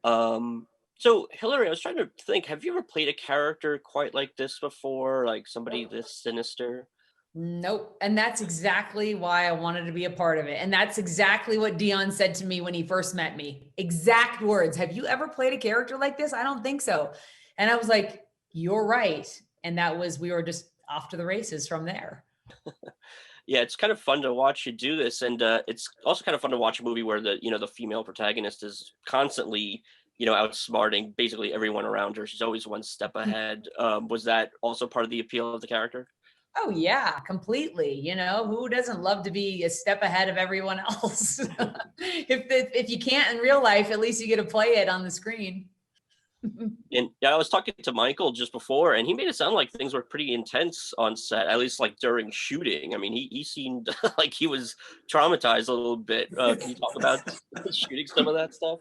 So Hillary, I was trying to think, have you ever played a character quite like this before? Like somebody this sinister? Nope. And that's exactly why I wanted to be a part of it. And that's exactly what Deon said to me when he first met me. Exact words. Have you ever played a character like this? I don't think so. And I was like, you're right. And we were just off to the races from there. Yeah, it's kind of fun to watch you do this, and it's also kind of fun to watch a movie where the female protagonist is constantly outsmarting basically everyone around her. She's always one step ahead. Was that also part of the appeal of the character? Oh yeah, completely. Who doesn't love to be a step ahead of everyone else? If you can't in real life, at least you get to play it on the screen. And yeah, I was talking to Michael just before, and he made it sound like things were pretty intense on set, at least like during shooting. I mean, he seemed like he was traumatized a little bit. Can you talk about shooting some of that stuff?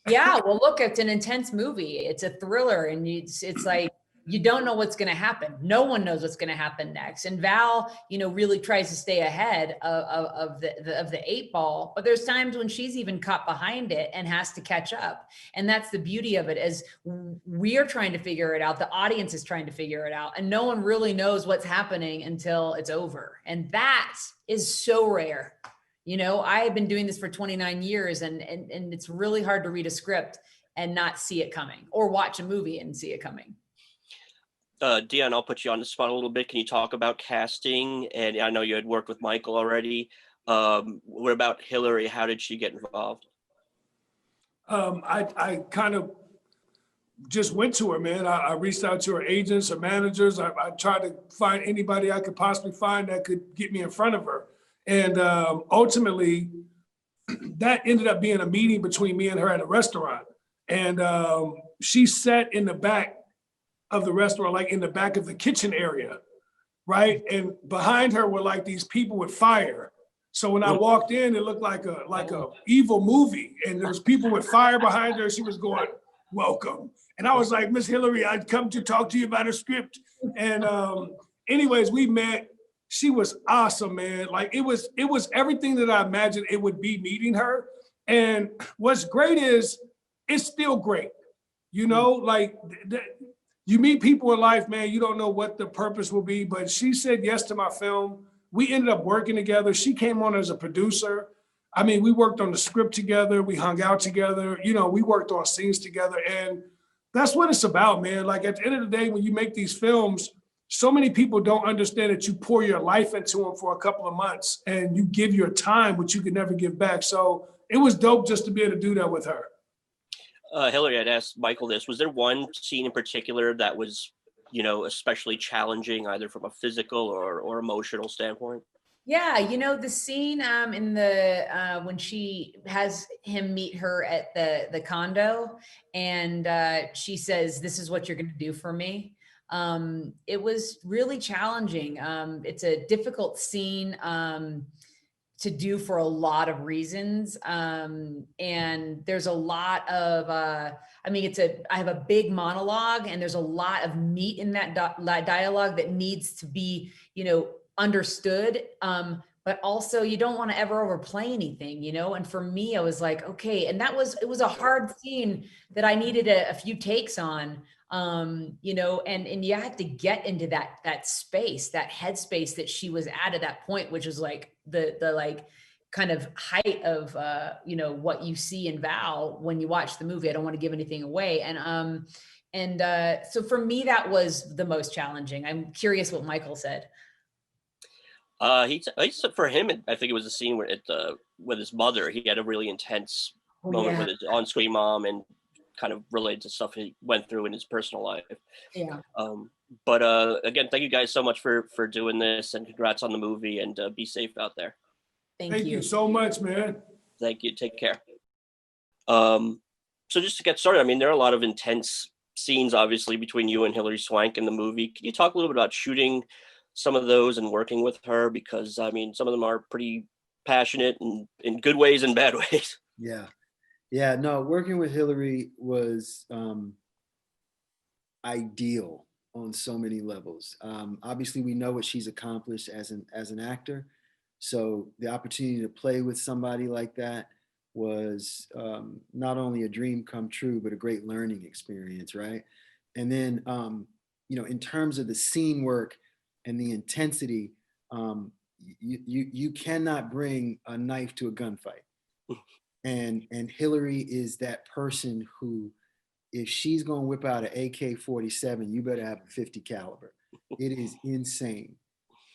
Yeah, well, look, it's an intense movie. It's a thriller, and it's like you don't know what's going to happen. No one knows what's going to happen next. And Val, really tries to stay ahead of the eight ball. But there's times when she's even caught behind it and has to catch up. And that's the beauty of it, is we are trying to figure it out. The audience is trying to figure it out, and no one really knows what's happening until it's over. And that is so rare. I have been doing this for 29 years, and it's really hard to read a script and not see it coming, or watch a movie and see it coming. Deon, I'll put you on the spot a little bit. Can you talk about casting? And I know you had worked with Michael already. What about Hillary? How did she get involved? I kind of just went to her, man. I reached out to her agents, her managers. I tried to find anybody I could possibly find that could get me in front of her. And ultimately, that ended up being a meeting between me and her at a restaurant. And she sat in the back of the restaurant, like in the back of the kitchen area, right? And behind her were like these people with fire. So when I walked in, it looked like a evil movie, and there was people with fire behind her. She was going, "Welcome," and I was like, "Miss Hillary, I'd come to talk to you about a script." And anyways, we met. She was awesome, man. Like it was everything that I imagined it would be meeting her. And what's great is it's still great. Like you meet people in life, man, you don't know what the purpose will be, but she said yes to my film. We ended up working together. She came on as a producer. I mean, we worked on the script together. We hung out together. We worked on scenes together. And that's what it's about, man. Like at the end of the day, when you make these films, so many people don't understand that you pour your life into them for a couple of months and you give your time, which you can never give back. So it was dope just to be able to do that with her. Hillary, I'd asked Michael this. Was there one scene in particular that was, especially challenging, either from a physical or emotional standpoint? Yeah, the scene in the when she has him meet her at the condo, and she says, "This is what you're going to do for me." It was really challenging. It's a difficult scene to do for a lot of reasons, and there's a lot of. I have a big monologue, and there's a lot of meat in that dialogue that needs to be, understood. But also you don't want to ever overplay anything, and for me, I was like, okay. And it was a hard scene that I needed a few takes on, and you had to get into that space, that headspace that she was at that point, which is like the like kind of height of what you see in Val when you watch the movie. I don't want to give anything away. So for me, that was the most challenging. I'm curious what Michael said. He said for him, I think it was a scene where with his mother, he had a really intense Oh moment yeah. with his on-screen mom, and kind of related to stuff he went through in his personal life. Yeah. But again, thank you guys so much for doing this, and congrats on the movie, and be safe out there. Thank Thank you. you so much, man. Thank you. Take care. So just to get started, I mean, there are a lot of intense scenes, obviously, between you and Hilary Swank in the movie. Can you talk a little bit about shooting some of those and working with her? Because I mean, some of them are pretty passionate and in good ways and bad ways. Yeah. Yeah, no, working with Hillary was ideal on so many levels. Obviously, we know what she's accomplished as an actor, so the opportunity to play with somebody like that was not only a dream come true, but a great learning experience, right? And then, you know, in terms of the scene work and the intensity, you cannot bring a knife to a gunfight. And Hilary is that person who, if she's gonna whip out an AK-47, you better have a 50 caliber. It is insane.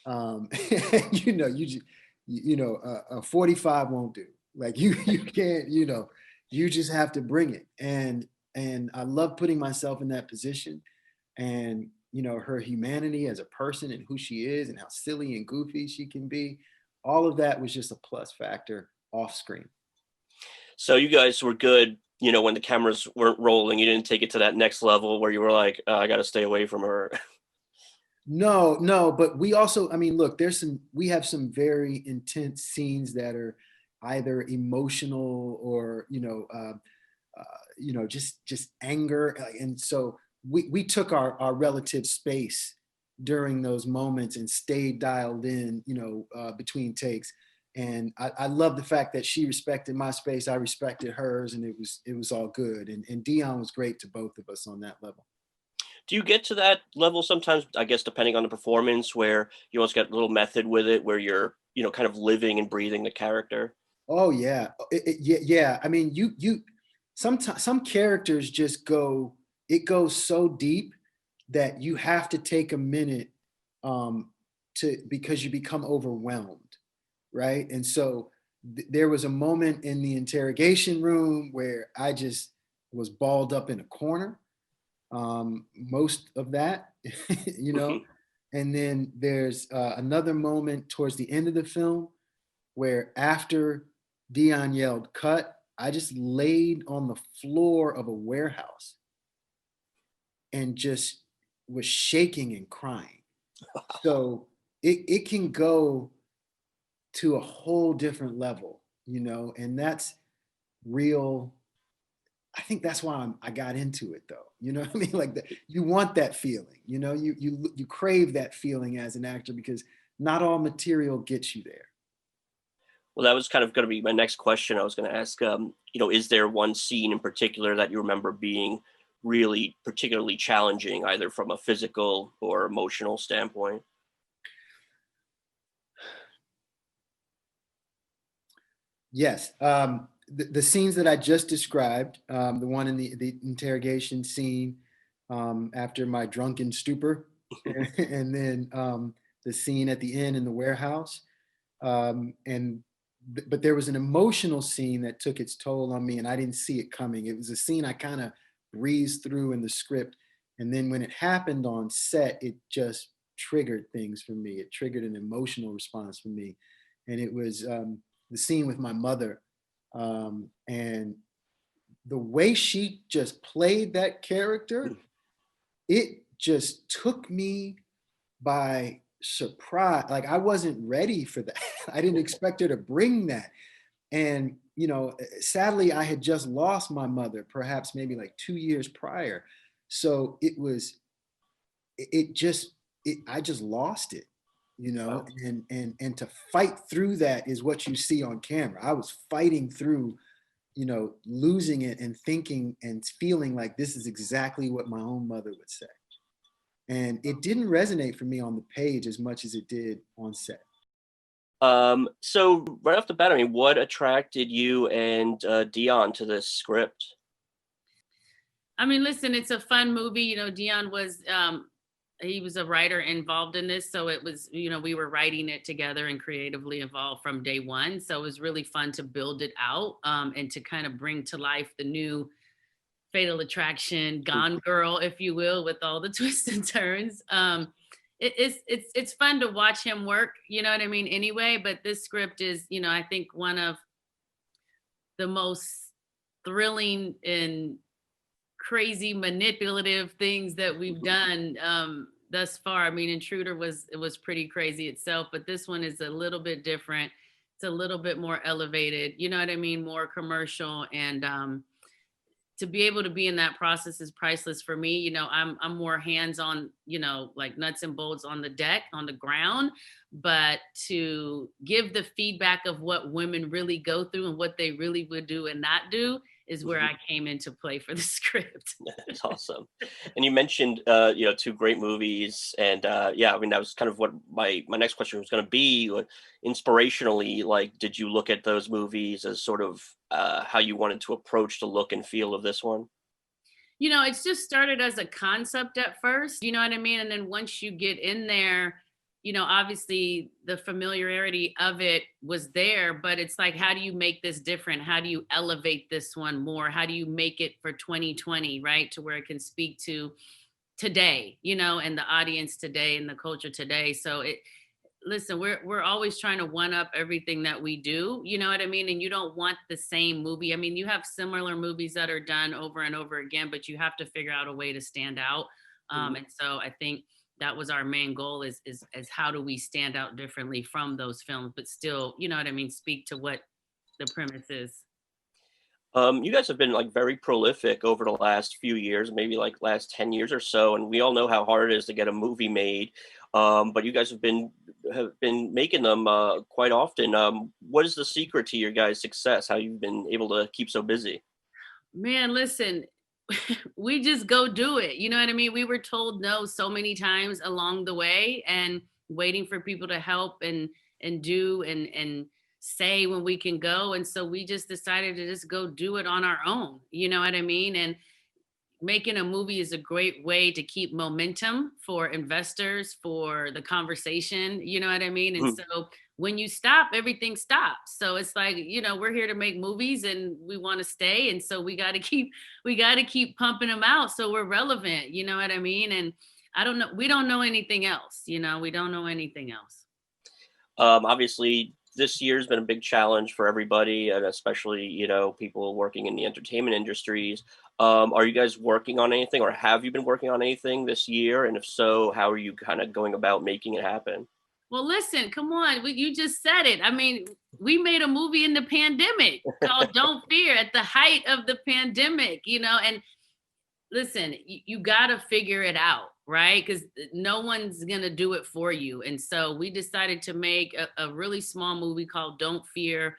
You know, a 45 won't do. Like you can't, you know, you just have to bring it. And I love putting myself in that position. And you know, her humanity as a person and who she is and how silly and goofy she can be. All of that was just a plus factor off screen. So you guys were good, you know, when the cameras weren't rolling. You didn't take it to that next level where you were like, I got to stay away from her. No, but we also, I mean, look, we have some very intense scenes that are either emotional or, just anger. And so we took our relative space during those moments and stayed dialed in, between takes. And I love the fact that she respected my space. I respected hers, and it was all good. And Deon was great to both of us on that level. Do you get to that level sometimes, I guess, depending on the performance, where you almost get a little method with it, where you're, kind of living and breathing the character? Oh yeah, yeah. I mean, sometimes some characters just go. It goes so deep that you have to take a minute because you become overwhelmed, right? And so there was a moment in the interrogation room where I just was balled up in a corner. Most of that, you know. And then there's another moment towards the end of the film where after Deon yelled cut, I just laid on the floor of a warehouse and just was shaking and crying. So it can go to a whole different level, and that's real. I think that's why I got into it, though. You know what I mean? Like that, you want that feeling. You crave that feeling as an actor because not all material gets you there. Well, that was kind of going to be my next question. I was going to ask, is there one scene in particular that you remember being really particularly challenging, either from a physical or emotional standpoint? Yes. The scenes that I just described, the one in the interrogation scene after my drunken stupor, and then the scene at the inn in the warehouse. But there was an emotional scene that took its toll on me, and I didn't see it coming. It was a scene I kind of breezed through in the script. And then when it happened on set, it just triggered things for me. It triggered an emotional response for me. And it was the scene with my mother. And the way she just played that character, it just took me by surprise. Like I wasn't ready for that. I didn't expect her to bring that. And, sadly, I had just lost my mother, perhaps maybe like 2 years prior. So I just lost it, Wow. and to fight through that is what you see on camera. I was fighting through, losing it and thinking and feeling like this is exactly what my own mother would say. And it didn't resonate for me on the page as much as it did on set. So right off the bat, I mean, what attracted you and Deon to this script? I mean, listen, it's a fun movie. Deon was he was a writer involved in this, so it was, we were writing it together and creatively involved from day one. So it was really fun to build it out and to kind of bring to life the new Fatal Attraction, Gone Girl, if you will, with all the twists and turns. It's fun to watch him work, you know what I mean, anyway. But this script is, I think one of the most thrilling and crazy manipulative things that we've done thus far. I mean, Intruder was pretty crazy itself, but this one is a little bit different. It's a little bit more elevated, you know what I mean, more commercial, and to be able to be in that process is priceless for me. You know, I'm more hands-on, you know, like nuts and bolts on the deck, on the ground, but to give the feedback of what women really go through and what they really would do and not do is where I came into play for the script. That's awesome. And you mentioned, you know, 2 great movies, and yeah, I mean, that was kind of what my next question was going to be. Inspirationally, like, did you look at those movies as sort of how you wanted to approach the look and feel of this one? You know, it's just started as a concept at first, you know what I mean? And then once you get in there, you know, obviously the familiarity of it was there, but it's like, how do you make this different? How do you elevate this one more? How do you make it for 2020, right? To where it can speak to today, you know, and the audience today and the culture today. So listen, we're always trying to one up everything that we do, you know what I mean? And you don't want the same movie. I mean, you have similar movies that are done over and over again, but you have to figure out a way to stand out. And so I think that was our main goal is how do we stand out differently from those films, but still, you know what I mean, speak to what the premise is. You guys have been like very prolific over the last few years, maybe like last 10 years or so, and we all know how hard it is to get a movie made. But you guys have been making them quite often. What is the secret to your guys' success? How you've been able to keep so busy? Man, listen, we just go do it. You know what I mean? We were told no so many times along the way, and waiting for people to help and do and say when we can go. And so we just decided to just go do it on our own. You know what I mean? And making a movie is a great way to keep momentum for investors, for the conversation. You know what I mean? And so when you stop, everything stops. So it's like, you know, we're here to make movies and we want to stay. And so we got to keep pumping them out so we're relevant. You know what I mean? And I don't know, we don't know anything else. You know, we don't know anything else. Obviously, this year's been a big challenge for everybody, and especially, you know, people working in the entertainment industries. Are you guys working on anything, or have you been working on anything this year? And if so, how are you kind of going about making it happen? Well, listen, come on. You just said it. I mean, we made a movie in the pandemic called Don't Fear at the height of the pandemic, you know, and listen, you got to figure it out, right? Because no one's going to do it for you. And so we decided to make a really small movie called Don't Fear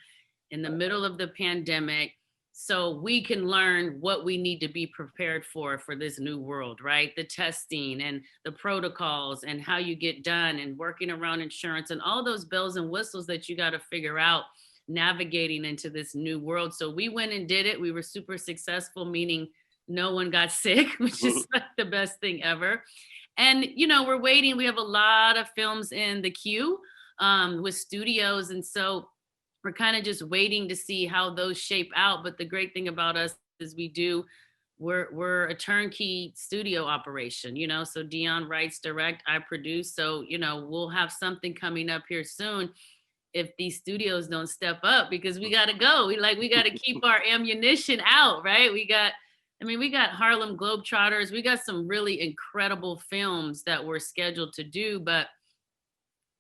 in the middle of the pandemic, so we can learn what we need to be prepared for this new world, right? The testing and the protocols and how you get done and working around insurance and all those bells and whistles that you got to figure out navigating into this new world. So we went and did it. We were super successful, meaning no one got sick, which is like the best thing ever. And, you know, we're waiting. We have a lot of films in the queue with studios. And so we're kind of just waiting to see how those shape out. But the great thing about us is we're a turnkey studio operation, you know, so Deon writes, direct, I produce. So, you know, we'll have something coming up here soon if these studios don't step up, because we got to go. We got to keep our ammunition out, right? We got Harlem Globetrotters. We got some really incredible films that we're scheduled to do, but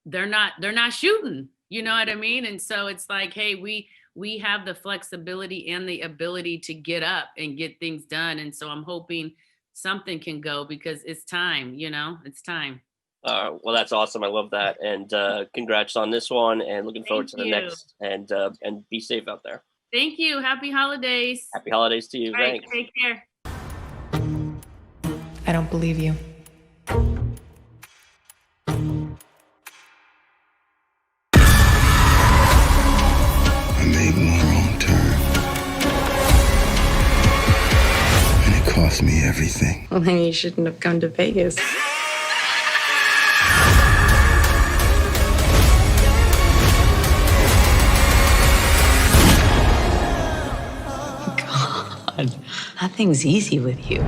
they're not shooting. You know what I mean? And so it's like, hey, we have the flexibility and the ability to get up and get things done. And so I'm hoping something can go, because it's time, you know, it's time. Well, that's awesome. I love that. And congrats on this one, and looking forward to the next, and be safe out there. Thank you. Happy holidays. Happy holidays to you. All right, Thanks. take care. I don't believe you. I made one wrong turn, and it cost me everything. Well, then you shouldn't have come to Vegas. God, nothing's easy with you.